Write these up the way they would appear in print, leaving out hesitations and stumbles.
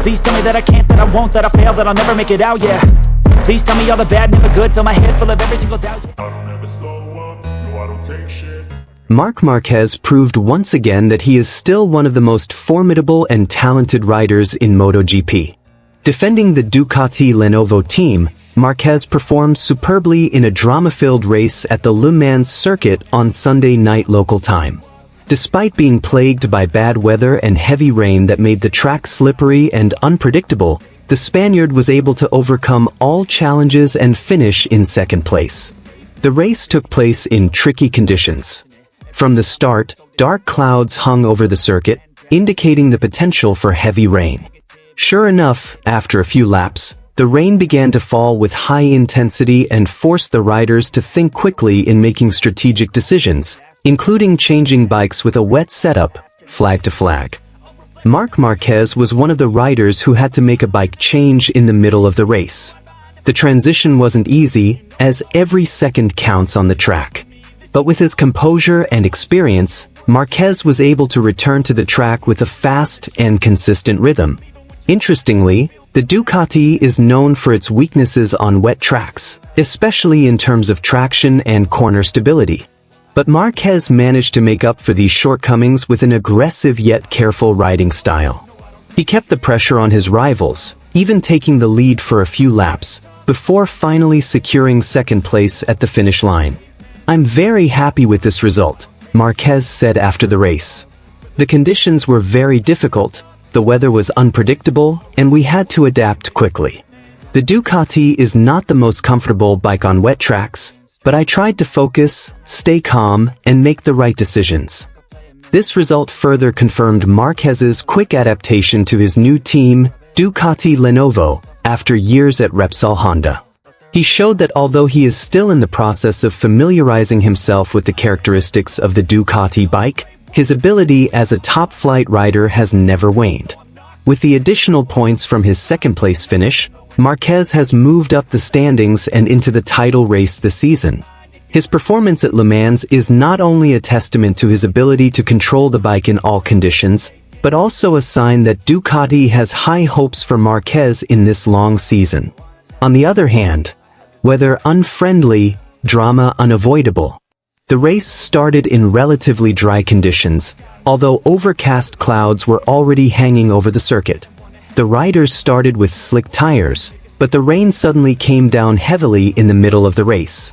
Please tell me that I can't, that I won't, that I fail, that I'll never make it out, yeah. Please tell me all the bad, never good, fill my head full of every single doubt, yeah. I don't ever slow up, no I don't take shit. Marc Marquez proved once again that he is still one of the most formidable and talented riders in MotoGP. Defending the Ducati Lenovo team, Marquez performed superbly in a drama-filled race at the Le Mans circuit on Sunday night local time. Despite being plagued by bad weather and heavy rain that made the track slippery and unpredictable, the Spaniard was able to overcome all challenges and finish in second place. The race took place in tricky conditions. From the start, dark clouds hung over the circuit, indicating the potential for heavy rain. Sure enough, after a few laps, the rain began to fall with high intensity and forced the riders to think quickly in making strategic decisions, including changing bikes with a wet setup, flag to flag. Marc Marquez was one of the riders who had to make a bike change in the middle of the race. The transition wasn't easy, as every second counts on the track. But with his composure and experience, Marquez was able to return to the track with a fast and consistent rhythm. Interestingly, the Ducati is known for its weaknesses on wet tracks, especially in terms of traction and corner stability. But Marquez managed to make up for these shortcomings with an aggressive yet careful riding style. He kept the pressure on his rivals, even taking the lead for a few laps, before finally securing second place at the finish line. "I'm very happy with this result," Marquez said after the race. "The conditions were very difficult, the weather was unpredictable, and we had to adapt quickly. The Ducati is not the most comfortable bike on wet tracks, but I tried to focus, stay calm, and make the right decisions." This result further confirmed Marquez's quick adaptation to his new team, Ducati Lenovo, after years at Repsol Honda. He showed that although he is still in the process of familiarizing himself with the characteristics of the Ducati bike, his ability as a top-flight rider has never waned. With the additional points from his second-place finish, Marquez has moved up the standings and into the title race this season. His performance at Le Mans is not only a testament to his ability to control the bike in all conditions, but also a sign that Ducati has high hopes for Marquez in this long season. On the other hand, weather unfriendly, drama unavoidable. The race started in relatively dry conditions, although overcast clouds were already hanging over the circuit. The riders started with slick tires, but the rain suddenly came down heavily in the middle of the race.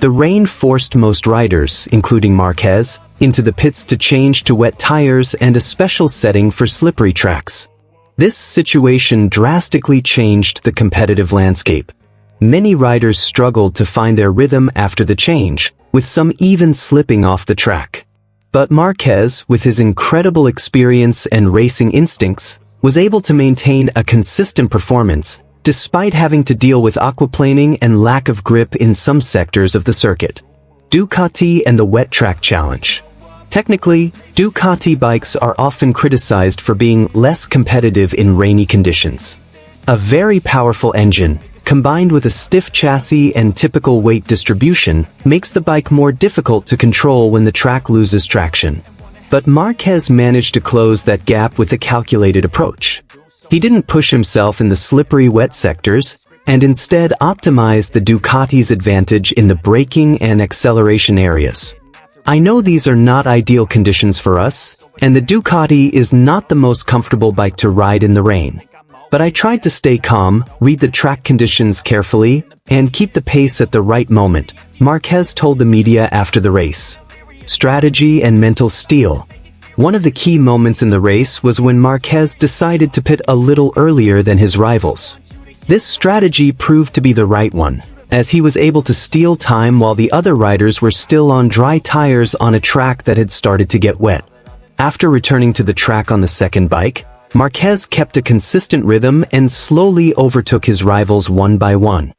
The rain forced most riders, including Marquez, into the pits to change to wet tires and a special setting for slippery tracks. This situation drastically changed the competitive landscape. Many riders struggled to find their rhythm after the change, with some even slipping off the track. But Marquez, with his incredible experience and racing instincts, was able to maintain a consistent performance, despite having to deal with aquaplaning and lack of grip in some sectors of the circuit. Ducati and the Wet Track Challenge. Technically, Ducati bikes are often criticized for being less competitive in rainy conditions. A very powerful engine, combined with a stiff chassis and typical weight distribution, makes the bike more difficult to control when the track loses traction. But Marquez managed to close that gap with a calculated approach. He didn't push himself in the slippery wet sectors, and instead optimized the Ducati's advantage in the braking and acceleration areas. "I know these are not ideal conditions for us, and the Ducati is not the most comfortable bike to ride in the rain. But I tried to stay calm, read the track conditions carefully, and keep the pace at the right moment," Marquez told the media after the race. Strategy and mental steel. One of the key moments in the race was when Marquez decided to pit a little earlier than his rivals. This strategy proved to be the right one, as he was able to steal time while the other riders were still on dry tires on a track that had started to get wet. After returning to the track on the second bike, Marquez kept a consistent rhythm and slowly overtook his rivals one by one.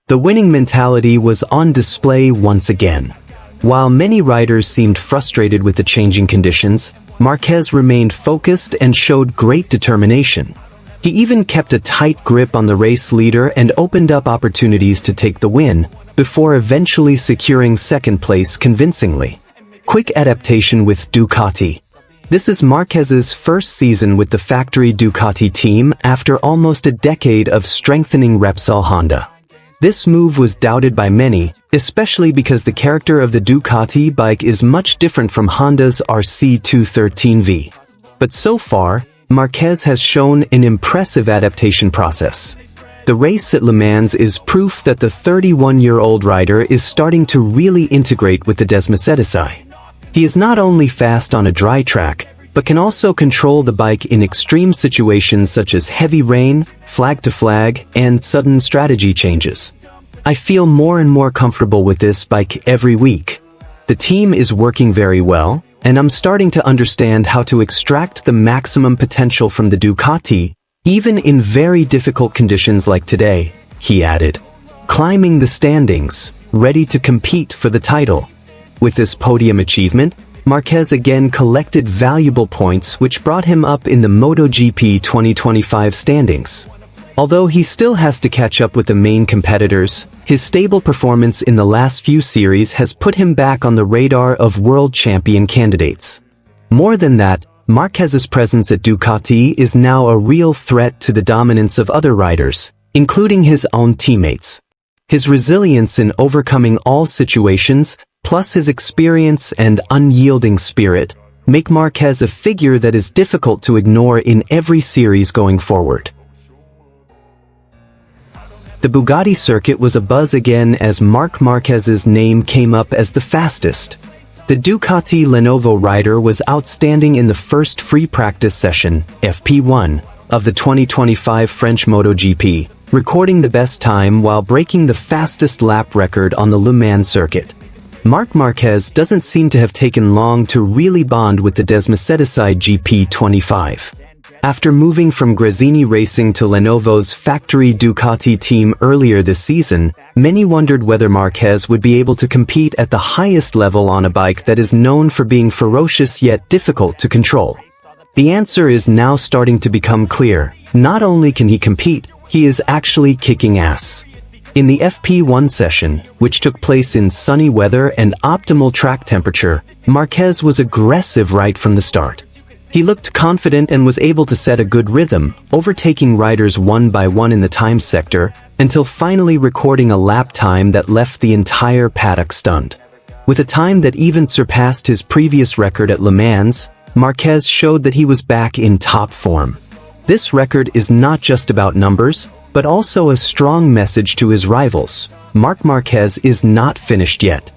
The winning mentality was on display once again. While many riders seemed frustrated with the changing conditions, Marquez remained focused and showed great determination. He even kept a tight grip on the race leader and opened up opportunities to take the win, before eventually securing second place convincingly. Quick adaptation with Ducati. This is Marquez's first season with the factory Ducati team after almost a decade of strengthening Repsol Honda. This move was doubted by many, especially because the character of the Ducati bike is much different from Honda's RC213V. But so far, Marquez has shown an impressive adaptation process. The race at Le Mans is proof that the 31-year-old rider is starting to really integrate with the Desmosedici. He is not only fast on a dry track, but can also control the bike in extreme situations such as heavy rain, flag to flag, and sudden strategy changes. I feel more and more comfortable with this bike every week. The team is working very well, and I'm starting to understand how to extract the maximum potential from the Ducati, even in very difficult conditions like today, he added. Climbing the standings, ready to compete for the title. With this podium achievement, Marquez again collected valuable points which brought him up in the MotoGP 2025 standings. Although he still has to catch up with the main competitors, his stable performance in the last few series has put him back on the radar of world champion candidates. More than that, Marquez's presence at Ducati is now a real threat to the dominance of other riders, including his own teammates. His resilience in overcoming all situations, plus his experience and unyielding spirit, make Marquez a figure that is difficult to ignore in every series going forward. The Bugatti circuit was abuzz again as Marc Marquez's name came up as the fastest. The Ducati Lenovo rider was outstanding in the first free practice session, FP1, of the 2025 French MotoGP, recording the best time while breaking the fastest lap record on the Le Mans circuit. Marc Marquez doesn't seem to have taken long to really bond with the Desmosedici GP25. After moving from Gresini Racing to Lenovo's factory Ducati team earlier this season, many wondered whether Marquez would be able to compete at the highest level on a bike that is known for being ferocious yet difficult to control. The answer is now starting to become clear. Not only can he compete, he is actually kicking ass. In the FP1 session, which took place in sunny weather and optimal track temperature, Marquez was aggressive right from the start. He looked confident and was able to set a good rhythm, overtaking riders one by one in the time sector, until finally recording a lap time that left the entire paddock stunned. With a time that even surpassed his previous record at Le Mans, Marquez showed that he was back in top form. This record is not just about numbers, but also a strong message to his rivals. Marc Marquez is not finished yet.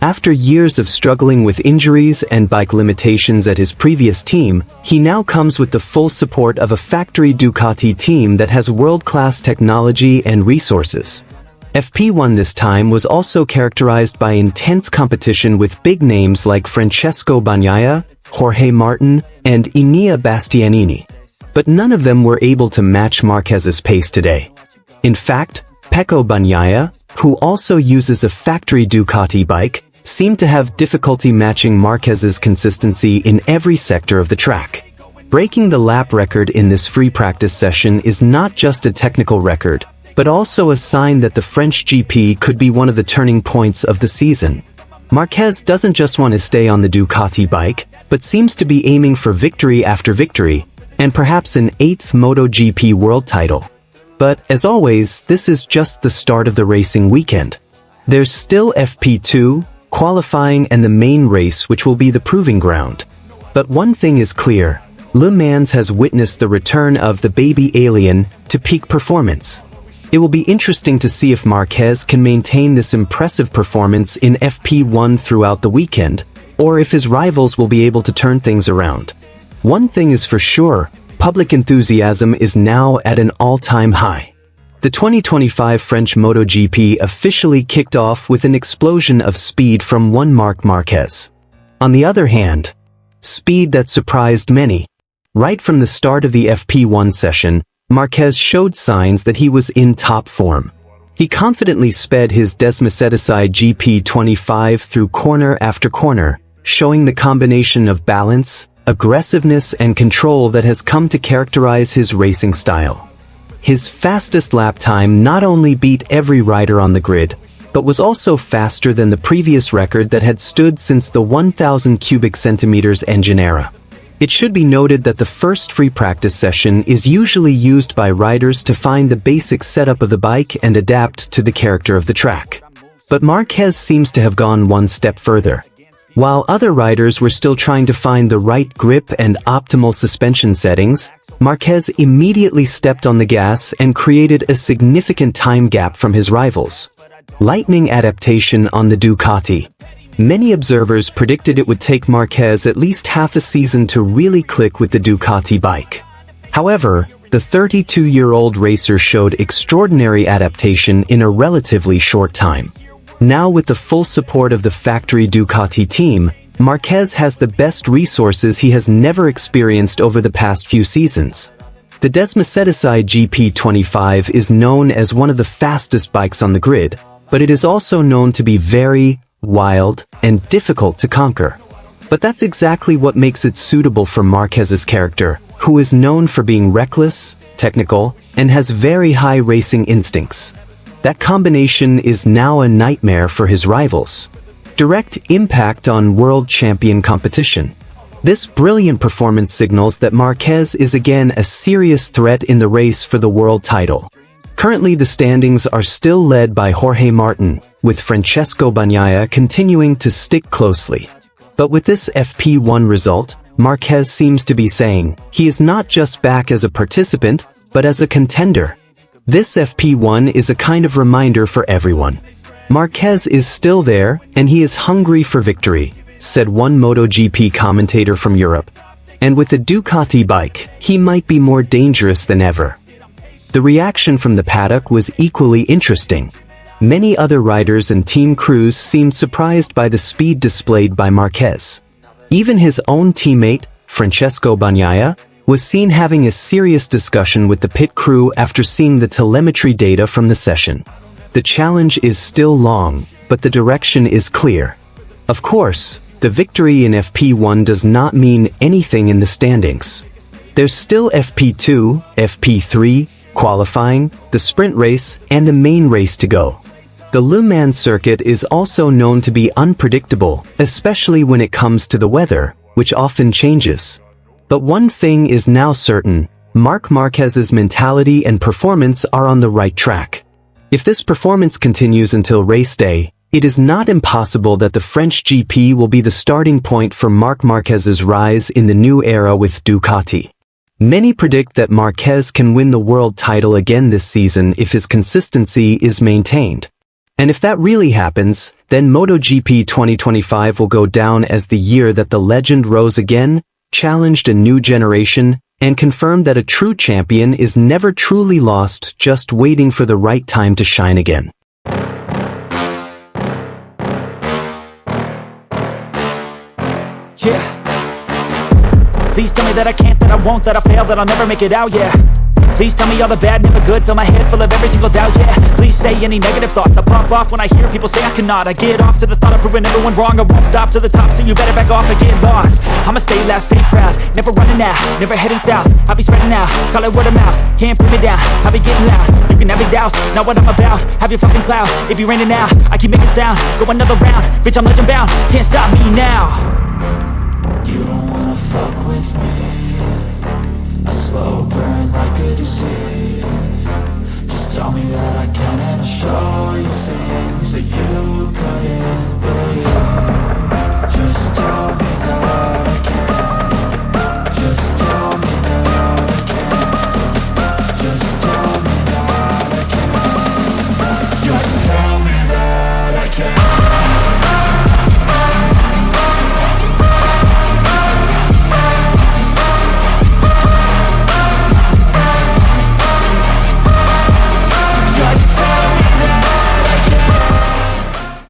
After years of struggling with injuries and bike limitations at his previous team, he now comes with the full support of a factory Ducati team that has world-class technology and resources. FP1 this time was also characterized by intense competition with big names like Francesco Bagnaia, Jorge Martin, and Enea Bastianini. But none of them were able to match Marquez's pace today. In fact, Pecco Bagnaia, who also uses a factory Ducati bike, seemed to have difficulty matching Marquez's consistency in every sector of the track. Breaking the lap record in this free practice session is not just a technical record, but also a sign that the French GP could be one of the turning points of the season. Marquez doesn't just want to stay on the Ducati bike, but seems to be aiming for victory after victory, and perhaps an 8th MotoGP world title. But, as always, this is just the start of the racing weekend. There's still FP2, qualifying and the main race which will be the proving ground. But one thing is clear, Le Mans has witnessed the return of the baby alien to peak performance. It will be interesting to see if Marquez can maintain this impressive performance in FP1 throughout the weekend, or if his rivals will be able to turn things around. One thing is for sure, public enthusiasm is now at an all-time high. The 2025 French MotoGP officially kicked off with an explosion of speed from one Marc Marquez. On the other hand, speed that surprised many. Right from the start of the FP1 session, Marquez showed signs that he was in top form. He confidently sped his Desmosedici GP25 through corner after corner, showing the combination of balance, aggressiveness and control that has come to characterize his racing style. His fastest lap time not only beat every rider on the grid, but was also faster than the previous record that had stood since the 1,000 cubic centimeters engine era. It should be noted that the first free practice session is usually used by riders to find the basic setup of the bike and adapt to the character of the track. But Marquez seems to have gone one step further. While other riders were still trying to find the right grip and optimal suspension settings, Marquez immediately stepped on the gas and created a significant time gap from his rivals. Lightning adaptation on the Ducati. Many observers predicted it would take Marquez at least half a season to really click with the Ducati bike. However, the 32-year-old racer showed extraordinary adaptation in a relatively short time. Now with the full support of the factory Ducati team, Marquez has the best resources he has never experienced over the past few seasons. The Desmosedici GP25 is known as one of the fastest bikes on the grid, but it is also known to be very wild and difficult to conquer. But that's exactly what makes it suitable for Marquez's character, who is known for being reckless, technical, and has very high racing instincts. That combination is now a nightmare for his rivals. Direct impact on world champion competition. This brilliant performance signals that Marquez is again a serious threat in the race for the world title. Currently the standings are still led by Jorge Martin, with Francesco Bagnaia continuing to stick closely. But with this FP1 result, Marquez seems to be saying he is not just back as a participant, but as a contender. This FP1 is a kind of reminder for everyone. Marquez is still there, and he is hungry for victory, said one MotoGP commentator from Europe. And with the Ducati bike, he might be more dangerous than ever. The reaction from the paddock was equally interesting. Many other riders and team crews seemed surprised by the speed displayed by Marquez. Even his own teammate, Francesco Bagnaia, was seen having a serious discussion with the pit crew after seeing the telemetry data from the session. The challenge is still long, but the direction is clear. Of course, the victory in FP1 does not mean anything in the standings. There's still FP2, FP3, qualifying, the sprint race, and the main race to go. The Le Mans circuit is also known to be unpredictable, especially when it comes to the weather, which often changes. But one thing is now certain: Marc Marquez's mentality and performance are on the right track. If this performance continues until race day, it is not impossible that the French GP will be the starting point for Marc Marquez's rise in the new era with Ducati. Many predict that Marquez can win the world title again this season if his consistency is maintained. And if that really happens, then MotoGP 2025 will go down as the year that the legend rose again, challenged a new generation, and confirmed that a true champion is never truly lost, just waiting for the right time to shine again. Yeah. Please tell me that I can't, that I won't, that I fail, that I'll never make it out, yeah. Please tell me all the bad, never good, fill my head full of every single doubt, yeah. Please say any negative thoughts, I pop off when I hear people say I cannot. I get off to the thought of proving everyone wrong, I won't stop to the top, so you better back off and get lost. I'ma stay loud, stay proud, never running out, never heading south. I'll be spreading out, call it word of mouth, can't put me down, I'll be getting loud. You can have your doubts, not what I'm about, have your fucking clout. It be raining now, I keep making sound, go another round, bitch I'm legend bound, can't stop me now. You don't wanna fuck with me, a slow burn